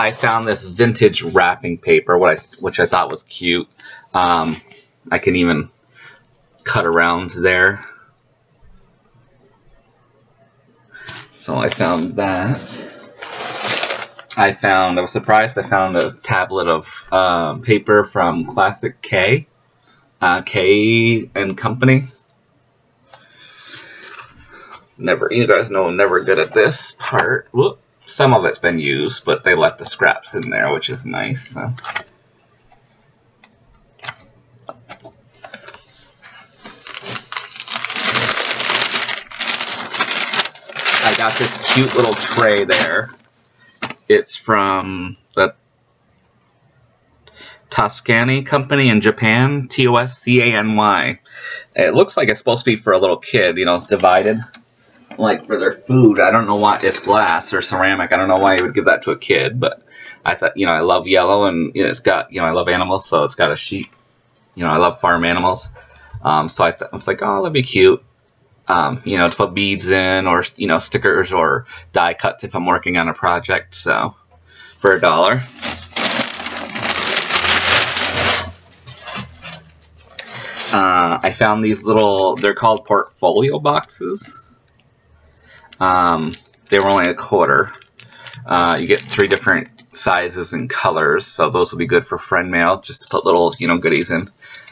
I found this vintage wrapping paper, which I thought was cute. I can even cut around there. So I found that. I was surprised I found a tablet of paper from Classic K. K and Company. You guys know I'm never good at this part. Whoop. Some of it's been used, but they left the scraps in there, which is nice. So. I got this cute little tray there. It's from the Toscany Company in Japan, Toscany. It looks like it's supposed to be for a little kid, you know, it's divided. Like for their food, I don't know why it's glass or ceramic. I don't know why you would give that to a kid, but I thought, you know, I love yellow, and you know, it's got, you know, I love animals, so it's got a sheep. You know, I love farm animals, so I was like, oh, that'd be cute. You know, to put beads in, or you know, stickers or die cuts if I'm working on a project. So for $1. I found these little, they're called portfolio boxes. They were only $0.25. You get 3 different sizes and colors, so those will be good for friend mail, just to put little, you know, goodies in.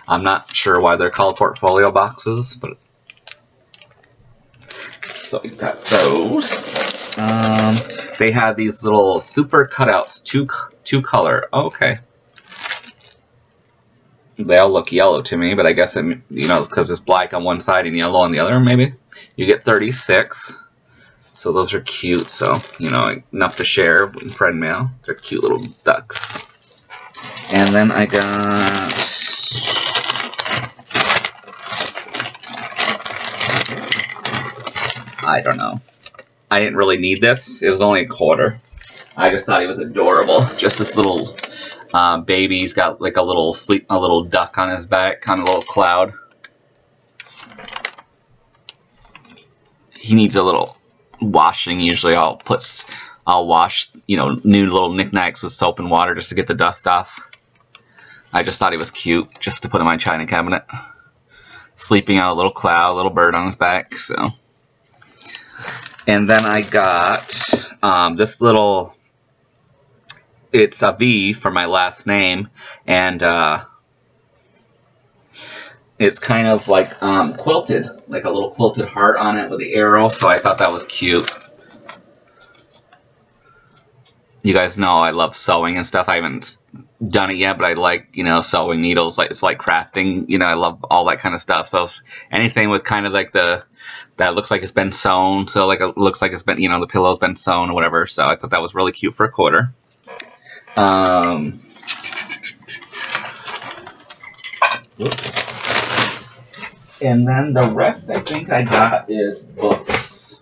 I'm not sure why they're called portfolio boxes, but so we got those. They had these little super cutouts, two color. Oh, okay. They all look yellow to me, but I guess it, you know, because it's black on one side and yellow on the other, maybe. You get 36. So those are cute, so, you know, enough to share in friend mail. They're cute little ducks. And then I got... I don't know. I didn't really need this. It was only $0.25. I just thought he was adorable. Just this little baby. He's got like a little duck on his back, kind of a little cloud. He needs a little washing. Usually I'll wash, you know, new little knickknacks with soap and water just to get the dust off. I just thought he was cute, just to put in my china cabinet. Sleeping on a little cloud, a little bird on his back. So, and then I got this little. It's a V for my last name, and it's kind of like quilted, like a little quilted heart on it with the arrow, so I thought that was cute. You guys know I love sewing and stuff. I haven't done it yet, but I like, you know, sewing needles. Like, it's like crafting, you know, I love all that kind of stuff. So anything with kind of like that looks like it's been sewn, so like it looks like it's been, you know, the pillow's been sewn or whatever. So I thought that was really cute for $0.25. And then the rest I think I got is books.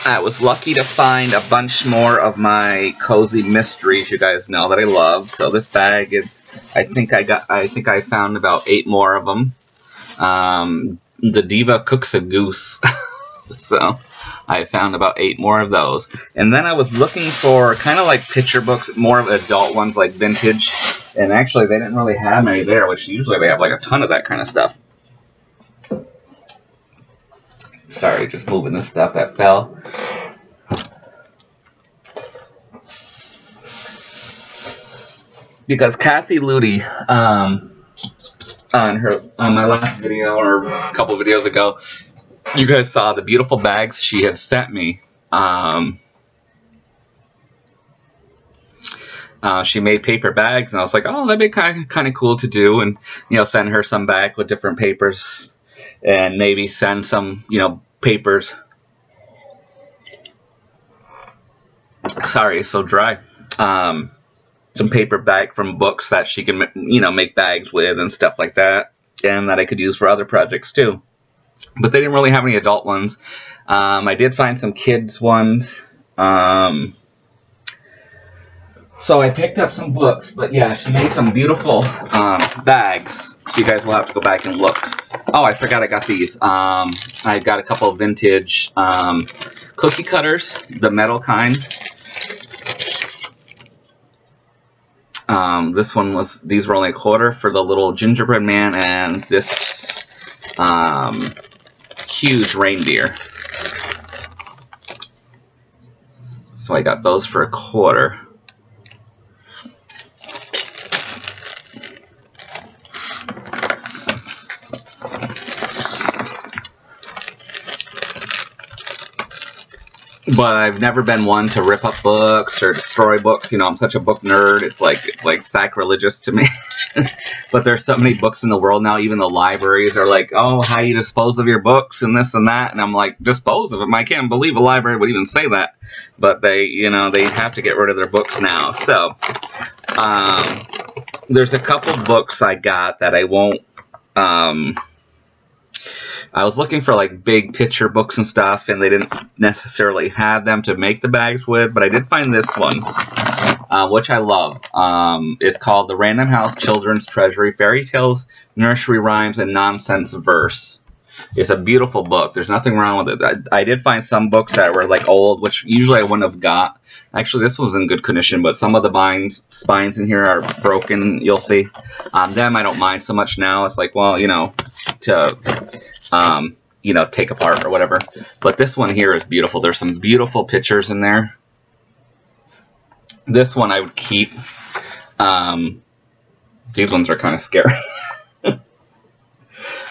I was lucky to find a bunch more of my cozy mysteries, you guys know that I love. So this bag is, I think I found about 8 more of them. The Diva Cooks a Goose. So I found about 8 more of those. And then I was looking for kind of like picture books, more of adult ones like vintage. And actually they didn't really have any there, which usually they have like a ton of that kind of stuff. Sorry, just moving this stuff that fell. Because Kathy Ludi, on my last video or a couple videos ago, you guys saw the beautiful bags she had sent me. She made paper bags, and I was like, oh, that'd be kind of cool to do, and you know, send her some back with different papers, and maybe send some, you know, papers. Sorry, it's so dry. Some paper back from books that she can, you know, make bags with and stuff like that, and that I could use for other projects too. But they didn't really have any adult ones. I did find some kids ones. So I picked up some books, but yeah, she made some beautiful bags. So you guys will have to go back and look Oh, I forgot I got these. I got a couple of vintage cookie cutters, the metal kind. These were only $1 for the little gingerbread man and this huge reindeer. So I got those for $1. But I've never been one to rip up books or destroy books. You know, I'm such a book nerd. It's like sacrilegious to me. But there's so many books in the world now. Even the libraries are like, oh, how you dispose of your books and this and that. And I'm like, dispose of them? I can't believe a library would even say that. But they, you know, they have to get rid of their books now. So there's a couple books I got that I won't. I was looking for like big picture books and stuff, and they didn't necessarily have them to make the bags with, but I did find this one, which I love. It's called The Random House Children's Treasury, Fairy Tales, Nursery Rhymes, and Nonsense Verse. It's a beautiful book. There's nothing wrong with it. I did find some books that were like old, which usually I wouldn't have got. Actually, this one's in good condition, but some of the spines in here are broken, you'll see. Them I don't mind so much now. It's like, well, you know, you know, take apart or whatever. But this one here is beautiful. There's some beautiful pictures in there. This one I would keep. These ones are kind of scary.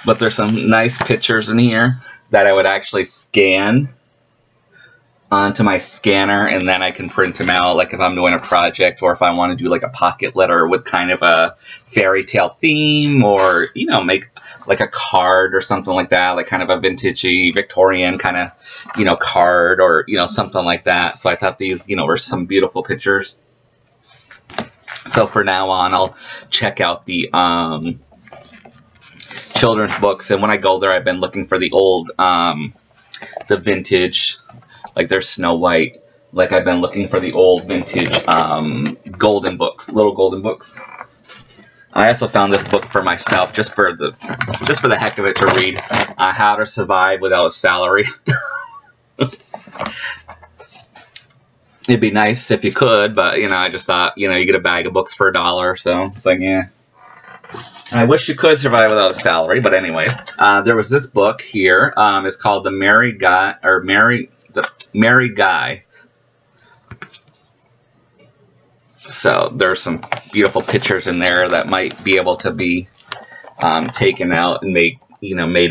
But there's some nice pictures in here that I would actually scan onto my scanner, and then I can print them out, like if I'm doing a project, or if I want to do like a pocket letter with kind of a fairy tale theme, or, you know, make like a card or something like that, like kind of a vintagey Victorian kind of, you know, card, or, you know, something like that. So I thought these, you know, were some beautiful pictures. So for now on, I'll check out the children's books, and when I go there, I've been looking for the old, the vintage, like there's Snow White. Like I've been looking for the old vintage golden books, little golden books. I also found this book for myself, just for the heck of it, to read. How to Survive Without a Salary. It'd be nice if you could, but, you know, I just thought, you know, you get a bag of books for $1, so it's like, yeah. I wish you could survive without a salary, but anyway, there was this book here. It's called The Merry Guy. So there's some beautiful pictures in there that might be able to be taken out and made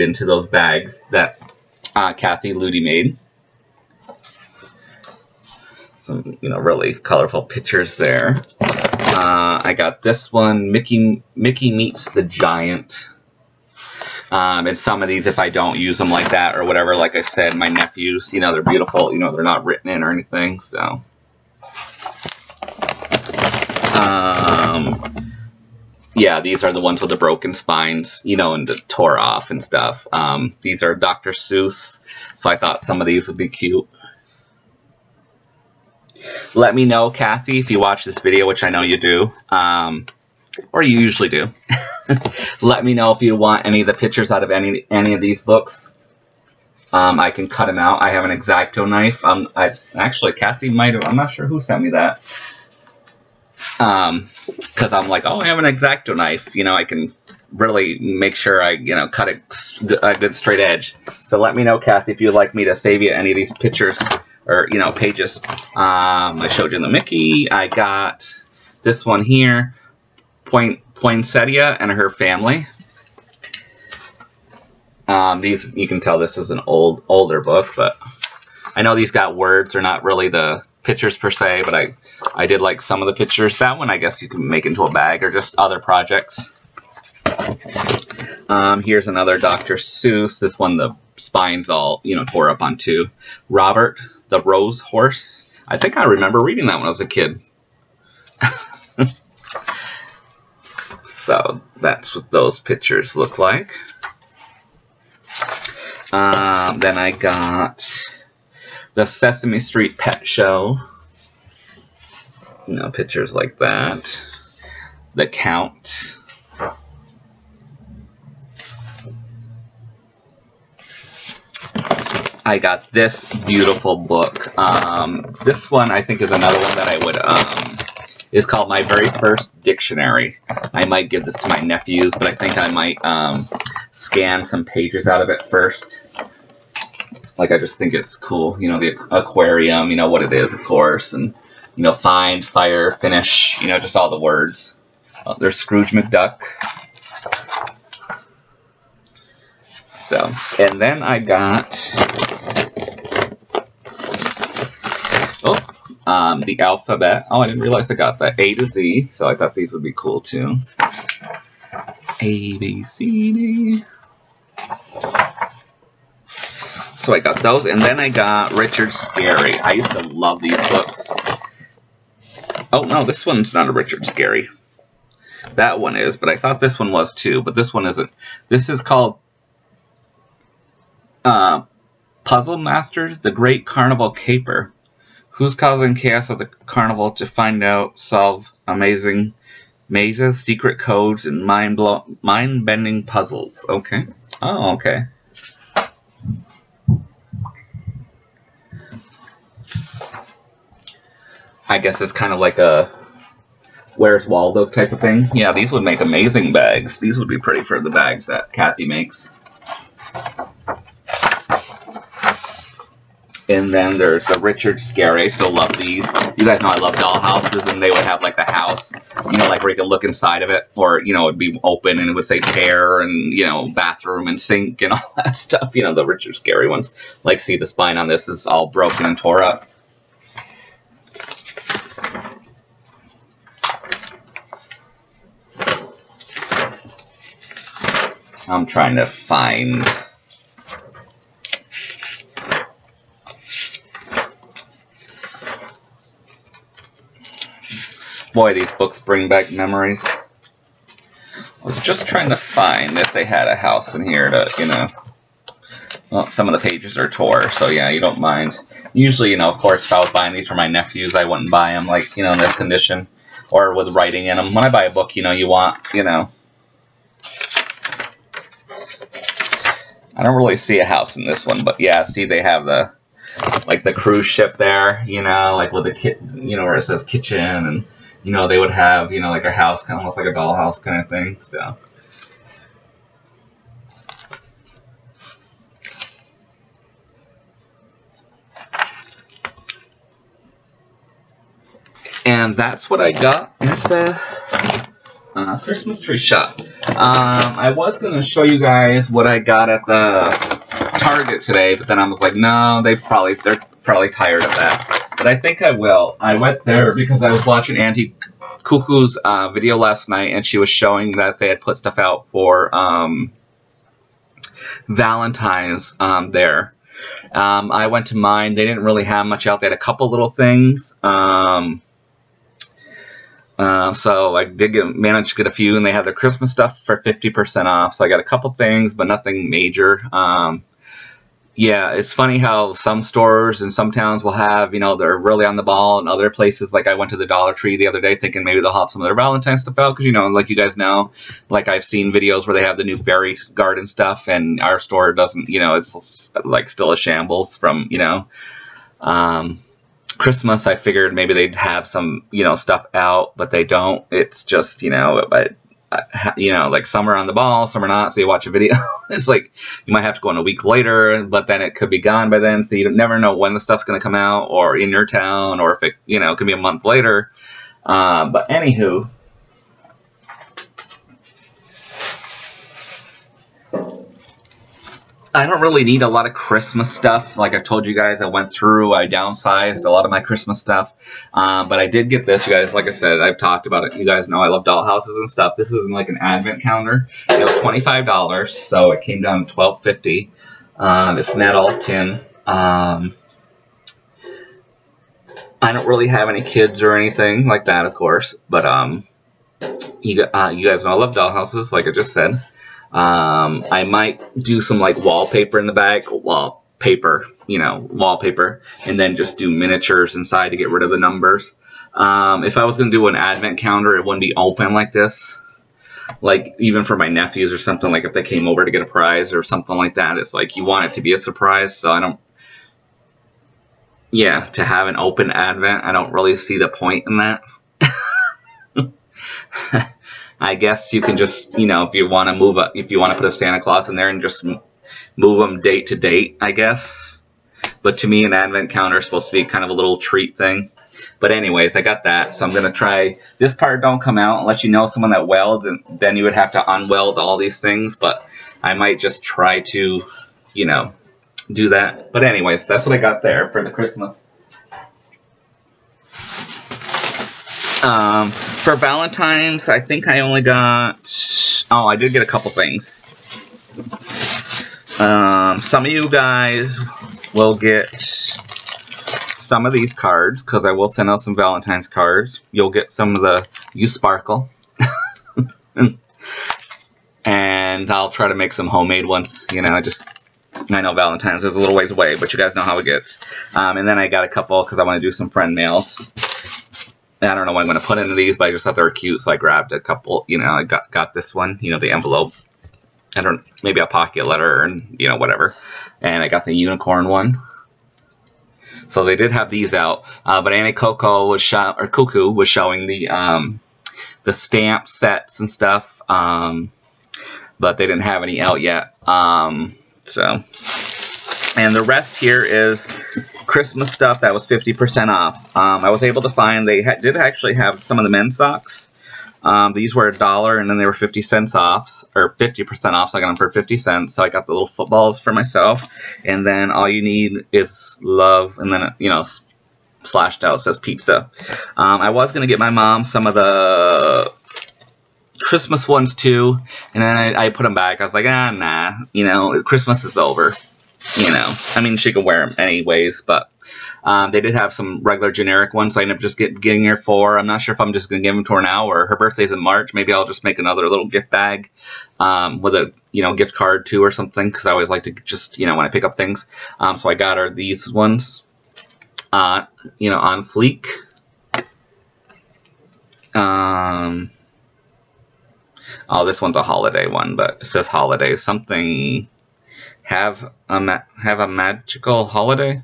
into those bags that Kathy Ludi made. Some, you know, really colorful pictures there. I got this one, Mickey Meets the Giant. And some of these, if I don't use them like that or whatever, like I said, my nephews, you know, they're beautiful. You know, they're not written in or anything, so. Yeah, these are the ones with the broken spines, you know, and the tore off and stuff. These are Dr. Seuss, so I thought some of these would be cute. Let me know, Kathy, if you watch this video, which I know you do, or you usually do. Let me know if you want any of the pictures out of any of these books. I can cut them out. I have an X-Acto knife. Actually, Kathy might have. I'm not sure who sent me that. Because I'm like, oh, I have an X-Acto knife. You know, I can really make sure I, you know, cut a good straight edge. So let me know, Kathy, if you'd like me to save you any of these pictures. Or, you know, pages. I showed you the Mickey. I got this one here, Poinsettia and her family. These, you can tell this is an older book, but I know these got words. They're not really the pictures per se, but I did like some of the pictures. That one, I guess you can make into a bag or just other projects. Here's another Dr. Seuss. This one, the spine's all, you know, tore up on too. Robert the Rose Horse. I think I remember reading that when I was a kid. So that's what those pictures look like. Then I got the Sesame Street Pet Show. You know, pictures like that. The Count. I got this beautiful book. This one I think is another one that I would, is called My Very First Dictionary. I might give this to my nephews, but I think I might scan some pages out of it first. Like, I just think it's cool, you know, the aquarium, you know, what it is, of course, and, you know, find, fire, finish, you know, just all the words. There's Scrooge McDuck. So, and then I got, the alphabet. Oh, I didn't realize I got that. A to Z, so I thought these would be cool, too. A, B, C, D. So I got those, and then I got Richard Scarry. I used to love these books. Oh, no, this one's not a Richard Scarry. That one is, but I thought this one was too, but this one isn't. This is called Puzzle Masters, The Great Carnival Caper. Who's causing chaos at the carnival to find out, solve amazing mazes, secret codes, and mind-bending puzzles. Okay. Oh, okay. I guess it's kind of like a Where's Waldo type of thing. Yeah, these would make amazing bags. These would be pretty for the bags that Kathy makes. And then there's the Richard Scarry. I still love these. You guys know I love doll houses, and they would have like the house, you know, like where you can look inside of it, or, you know, it'd be open and it would say chair and, you know, bathroom and sink and all that stuff. You know, the Richard Scarry ones. Like, see, the spine on this is all broken and tore up. I'm trying to find... Boy, these books bring back memories. I was just trying to find if they had a house in here to, you know... Well, some of the pages are tore, so yeah, you don't mind. Usually, you know, of course, if I was buying these for my nephews, I wouldn't buy them, like, you know, in this condition. Or with writing in them. When I buy a book, you know, you want, you know... I don't really see a house in this one, but yeah, see, they have the, like, the cruise ship there, you know, like with the you know, where it says kitchen, and, you know, they would have, you know, like a house, kind of almost like a dollhouse kind of thing, so. And that's what I got at the Christmas tree shop. I was going to show you guys what I got at the Target today, but then I was like, no, they're probably tired of that. But I think I will. I went there because I was watching Auntie Cuckoo's video last night, and she was showing that they had put stuff out for Valentine's there. I went to mine. They didn't really have much out. They had a couple little things. So I did manage to get a few, and they had their Christmas stuff for 50% off. So I got a couple things, but nothing major. Yeah, it's funny how some stores in some towns will have, you know, they're really on the ball, and other places, like I went to the Dollar Tree the other day thinking maybe they'll have some of their Valentine's stuff out, because, you know, like you guys know, like I've seen videos where they have the new fairy garden stuff, and our store doesn't, you know, it's like still a shambles from, you know, Christmas. I figured maybe they'd have some, you know, stuff out, but they don't. It's just, you know, but you know, like some are on the ball, some are not. So you watch a video, it's like you might have to go in a week later, but then it could be gone by then. So you never know when the stuff's going to come out, or in your town, or if it, you know, it could be a month later. But anywho. I don't really need a lot of Christmas stuff. Like I told you guys, I went through, I downsized a lot of my Christmas stuff. But I did get this, you guys. Like I said, I've talked about it. You guys know I love doll houses and stuff. This is like an advent calendar. It was $25, so it came down to $12.50. It's metal tin. I don't really have any kids or anything like that, of course. But you guys know I love doll houses, like I just said. I might do some like wallpaper in the back, wallpaper, and then just do miniatures inside to get rid of the numbers. If I was going to do an advent calendar, it wouldn't be open like this. Like even for my nephews or something, like if they came over to get a prize or something like that, it's like you want it to be a surprise. So I don't yeah, to have an open Advent, I don't really see the point in that. I guess you can just, you know, if you want to move up, if you want to put a Santa Claus in there and just move them date to date, I guess. But to me, an Advent calendar is supposed to be kind of a little treat thing. But anyways, I got that, so I'm going to try. This part don't come out unless you know someone that welds, and then you would have to unweld all these things. But I might just try to, you know, do that. But anyways, that's what I got there for the Christmas. For Valentine's, I think I only got... Oh, I did get a couple things. Some of you guys will get some of these cards, because I will send out some Valentine's cards. You'll get some of the You Sparkle. And I'll try to make some homemade ones. You know, I know Valentine's is a little ways away, but you guys know how it gets. And then I got a couple, because I want to do some friend mails. I don't know what I'm going to put into these, but I just thought they were cute, so I grabbed a couple. You know, I got this one, you know, the envelope. Maybe a pocket letter, and, you know, whatever. And I got the unicorn one. So they did have these out, but Annie Cuckoo was showing the stamp sets and stuff, but they didn't have any out yet. And the rest here is Christmas stuff that was 50% off. I was able to find they did actually have some of the men's socks. These were $1, and then they were 50 cents off, or 50% off, so I got them for 50 cents. So I got the little footballs for myself, and then all you need is love, and then, you know, slashed out says pizza. I was going to get my mom some of the Christmas ones too, and then I put them back. I was like, nah, you know, Christmas is over. You know, I mean, she can wear them anyways, but they did have some regular generic ones, so I ended up just getting her 4. I'm not sure if I'm just going to give them to her now, or her birthday's in March. Maybe I'll just make another little gift bag with a, you know, gift card too or something, because I always like to just, you know, when I pick up things. So I got her these ones, you know, on fleek. Oh, this one's a holiday one, but it says holiday something. Have a magical holiday.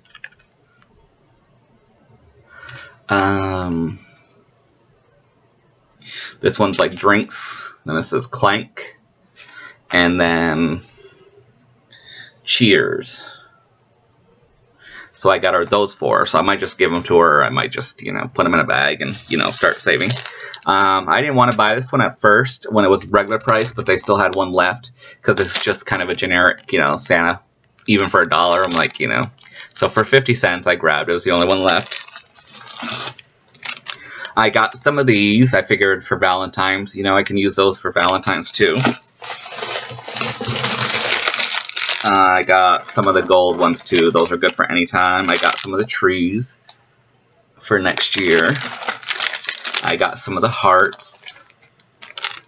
This one's like drinks. Then it says clank, and then cheers. So I got her those 4. So I might just give them to her. I might just, you know, put them in a bag and, you know, start saving. I didn't want to buy this one at first when it was regular price, but they still had one left because it's just kind of a generic, you know, Santa. Even for $1, I'm like, you know. So for 50 cents, I grabbed it. It was the only one left. I got some of these. I figured for Valentine's, you know, I can use those for Valentine's too. I got some of the gold ones too. Those are good for any time. I got some of the trees for next year. I got some of the hearts.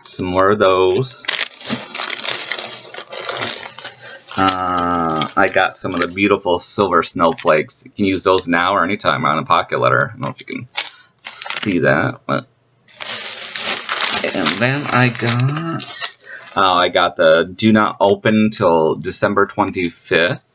Some more of those. I got some of the beautiful silver snowflakes. You can use those now or anytime on a pocket letter. I don't know if you can see that. But... And then I got the do not open till December 25th.